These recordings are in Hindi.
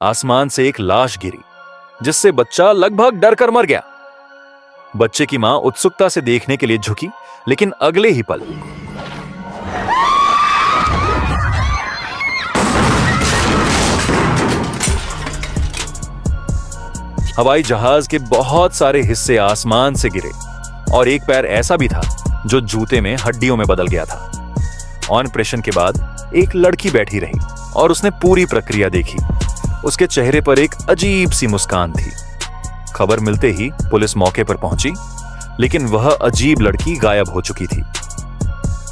आसमान से एक लाश गिरी, जिससे बच्चा लगभग डर कर मर गया। बच्चे की मां उत्सुकता से देखने के लिए झुकी, लेकिन अगले ही पल हवाई जहाज के बहुत सारे हिस्से आसमान से गिरे और एक पैर ऐसा भी था जो जूते में हड्डियों में बदल गया था। ऑपरेशन के बाद एक लड़की बैठी रही और उसने पूरी प्रक्रिया देखी। उसके चेहरे पर एक अजीब सी मुस्कान थी। खबर मिलते ही पुलिस मौके पर पहुंची, लेकिन वह अजीब लड़की गायब हो चुकी थी।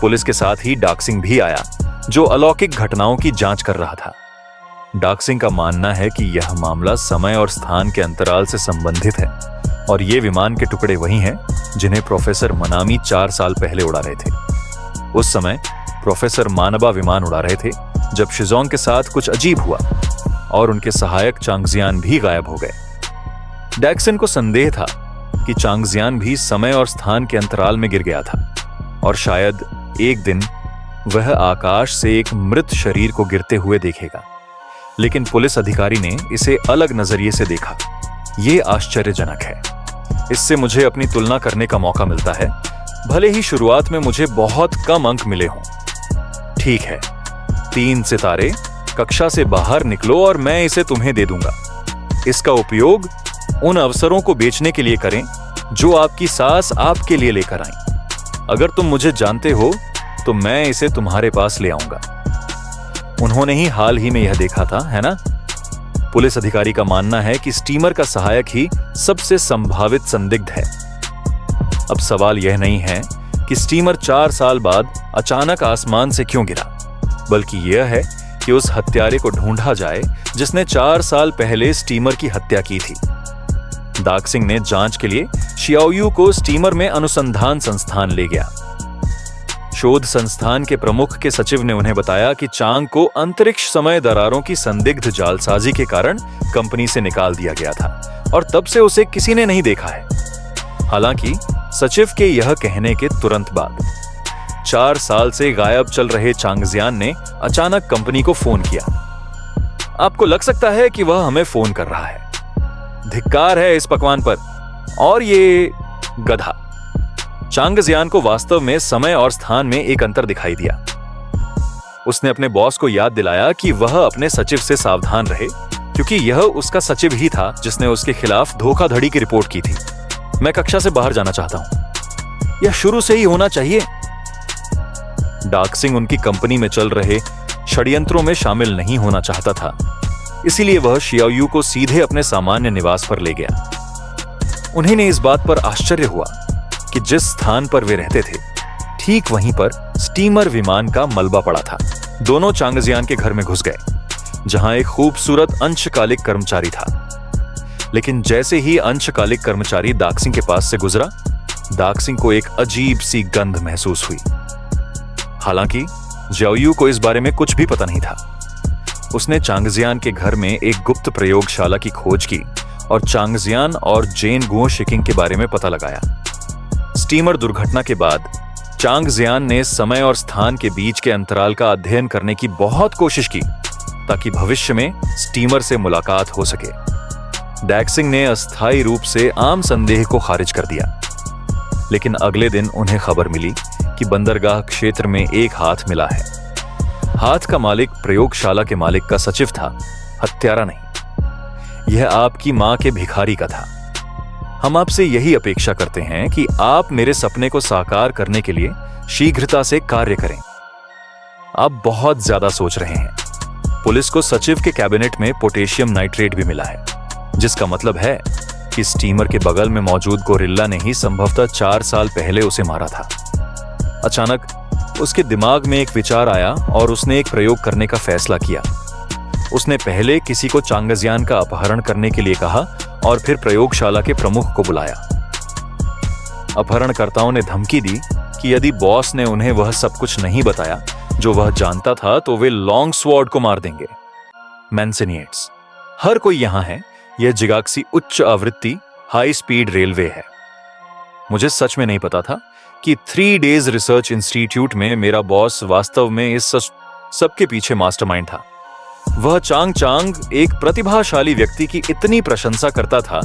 पुलिस के साथ ही डाक सिंह भी आया, जो अलौकिक घटनाओं की जांच कर रहा था। डाक सिंह का मानना है कि यह मामला समय और स्थान के अंतराल से संबंधित है और ये विमान के टुकड़े वही हैं जिन्हें प्रोफेसर मनामी 4 साल पहले उड़ा रहे थे। उस समय प्रोफेसर मानबा विमान उड़ा रहे थे जब शिजोंग के साथ कुछ अजीब हुआ और उनके सहायक चांगजियान भी गायब हो गए। डैक्सन को संदेह था कि चांगजियान भी समय और स्थान के अंतराल में गिर गया था और शायद एक दिन वह आकाश से एक मृत शरीर को गिरते हुए देखेगा। लेकिन पुलिस अधिकारी ने इसे अलग नजरिए से देखा। यह आश्चर्यजनक है। इससे मुझे अपनी तुलना करने का मौका मिलता है, भले ही शुरुआत में मुझे बहुत कम अंक मिले हों। ठीक है, 3 सितारे, कक्षा से बाहर निकलो और मैं इसे तुम्हें दे दूंगा। इसका उपयोग उन अवसरों को बेचने के लिए करें जो आपकी सास आपके लिए लेकर आई। अगर तुम मुझे जानते हो तो मैं इसे तुम्हारे पास ले आऊंगा। उन्होंने ही हाल ही में यह देखा था, है ना? पुलिस अधिकारी का मानना है कि स्टीमर का सहायक ही सबसे संभावित संदिग्ध है। अब सवाल यह नहीं है कि स्टीमर 4 साल बाद अचानक आसमान से क्यों गिरा, बल्कि यह है कि उस हत्यारे को ढूंढा जाए जिसने 4 साल पहले स्टीमर की हत्या की थी। डाक सिंह ने जांच के लिए शियाओयू को स्टीमर में अनुसंधान संस्थान ले गया। शोध संस्थान के प्रमुख के सचिव ने उन्हें बताया कि चांग को अंतरिक्ष समय दरारों की संदिग्ध जालसाजी के कारण कंपनी से निकाल दिया गया था और तब से उसे किसी ने नहीं देखा है। हालांकि सचिव के यह कहने के तुरंत बाद 4 साल से गायब चल रहे चांगजियान ने अचानक कंपनी को फोन किया। आपको लग सकता है कि वह हमें फोन कर रहा है। धिक्कार है इस पकवान पर और ये गधा। चांगजियान को वास्तव में समय और स्थान में एक अंतर दिखाई दिया। उसने अपने बॉस को याद दिलाया कि वह अपने सचिव से सावधान रहे, क्योंकि यह उसका सचिव ही था जिसने उसके खिलाफ धोखाधड़ी की रिपोर्ट की थी। मैं कक्षा से बाहर जाना चाहता हूं। यह शुरू से ही होना चाहिए। डाक सिंह उनकी कंपनी में चल रहे षड्यंत्रों में शामिल नहीं होना चाहता था, इसीलिए वह शियाओयू को सीधे अपने सामान्य निवास पर ले गया। उन्हें इस बात पर आश्चर्य हुआ कि जिस स्थान पर वे रहते थे, ठीक वहीं पर स्टीमर विमान का मलबा पड़ा था। दोनों चांगजियान के घर में घुस गए, जहां एक खूबसूरत अंशकालिक कर्मचारी था। लेकिन जैसे ही अंशकालिक कर्मचारी दाक सिंह के पास से गुजरा, दाक सिंह को एक अजीब सी गंध महसूस हुई। हालांकि जियाओयू को इस बारे में कुछ भी पता नहीं था। उसने चांगजियान के घर में एक गुप्त प्रयोगशाला की खोज की और चांगजियान और जेन गुओ शिकिंग के बारे में पता लगाया। स्टीमर दुर्घटना के बाद चांगजियान ने समय और स्थान के बीच के अंतराल का अध्ययन करने की बहुत कोशिश की ताकि भविष्य में स्टीमर से मुलाकात हो सके। डाक सिंह ने अस्थायी रूप से आम संदेह को खारिज कर दिया, लेकिन अगले दिन उन्हें खबर मिली कि बंदरगाह क्षेत्र में एक हाथ मिला है। हाथ का मालिक प्रयोगशाला के मालिक का सचिव था, हत्यारा नहीं। यह आपकी मां के भिखारी का था। हम आपसे यही अपेक्षा करते हैं कि आप मेरे सपने को साकार करने के लिए शीघ्रता से कार्य करें। आप बहुत ज्यादा सोच रहे हैं। पुलिस को सचिव के कैबिनेट में पोटेशियम नाइट्रेट भी मिला है, जिसका मतलब है कि स्टीमर के बगल में मौजूद गोरिल्ला ने ही संभवतः 4 साल पहले उसे मारा था। अचानक उसके दिमाग में एक विचार आया और उसने एक प्रयोग करने का फैसला किया। उसने पहले किसी को चांगजियान का अपहरण करने के लिए कहा और फिर प्रयोगशाला के प्रमुख को बुलाया। अपहरणकर्ताओं ने धमकी दी कि यदि बॉस ने उन्हें वह सब कुछ नहीं बताया जो वह जानता था, तो वे लॉन्ग स्वॉर्ड को मार देंगे। मैंसिनिएट्स, हर कोई यहां है। यह जिगाक्सी उच्च आवृत्ति हाई स्पीड रेलवे है। मुझे सच में नहीं पता था कि 3 डेज रिसर्च इंस्टीट्यूट में मेरा बॉस वास्तव में इस सब के पीछे मास्टरमाइंड था। वह चांग चांग एक प्रतिभाशाली व्यक्ति की इतनी प्रशंसा करता था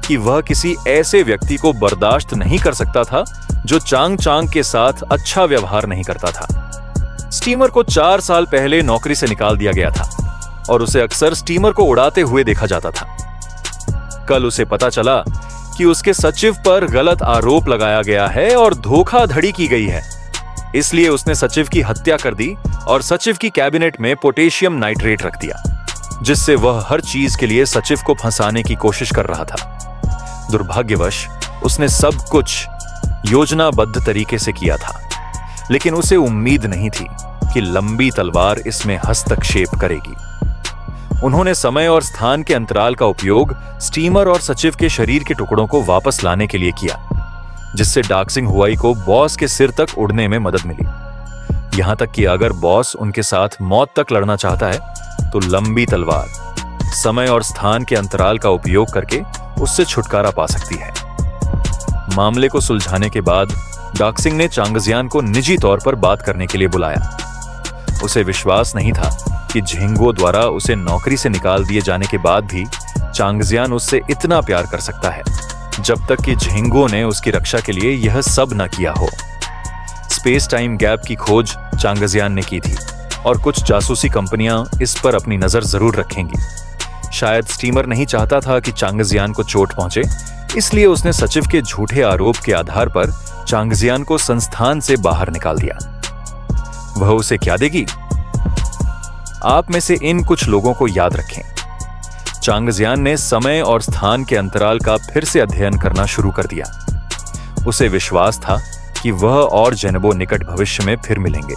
कि वह किसी ऐसे व्यक्ति को बर्दाश्त नहीं कर सकता था जो चांग चांग के साथ अच्छा व्यवहार नहीं करता था। स्टीमर को 4 साल पहले नौकरी से निकाल दिया गया था और उसे अक्सर स्टीमर को उड़ाते हुए देखा जाता था। कल उसे पता चला कि उसके सचिव पर गलत आरोप लगाया गया है और धोखाधड़ी की गई है। इसलिए उसने सचिव की हत्या कर दी और सचिव की कैबिनेट में पोटेशियम नाइट्रेट रख दिया, जिससे वह हर चीज के लिए सचिव को फंसाने की कोशिश कर रहा था। दुर्भाग्यवश उसने सब कुछ योजनाबद्ध तरीके से किया था, लेकिन उसे उम्मीद नहीं थी कि लंबी तलवार इसमें हस्तक्षेप करेगी। उन्होंने समय और स्थान के अंतराल का उपयोग स्टीमर और सचिव के शरीर के टुकड़ों को वापस लाने के लिए किया, जिससे डाक्सिंग हुआई को बॉस के सिर तक उड़ने में मदद मिली। यहां तक कि अगर बॉस उनके साथ मौत तक लड़ना चाहता है तो लंबी तलवार समय और स्थान के अंतराल का उपयोग करके उससे छुटकारा पा सकती है। मामले को सुलझाने के बाद डाक्सिंग ने चांगजियान को निजी तौर पर बात करने के लिए बुलाया। उसे विश्वास नहीं था कि झिंगो द्वारा उसे नौकरी से निकाल दिए जाने के बाद भी चांगजियान उससे इतना प्यार कर सकता है, जब तक कि झिंगो ने उसकी रक्षा के लिए यह सब न किया हो। स्पेस टाइम गैप की खोज चांगजियान ने की थी और कुछ जासूसी कंपनियां इस पर अपनी नजर जरूर रखेंगी। शायद स्टीमर नहीं चाहता था कि चांगजियान को चोट पहुंचे, इसलिए उसने सचिव के झूठे आरोप के आधार पर चांगजियान को संस्थान से बाहर निकाल दिया। वह उसे क्या देगी? आप में से इन कुछ लोगों को याद रखें। चांगजियान ने समय और स्थान के अंतराल का फिर से अध्ययन करना शुरू कर दिया। उसे विश्वास था कि वह और जेनेबो निकट भविष्य में फिर मिलेंगे।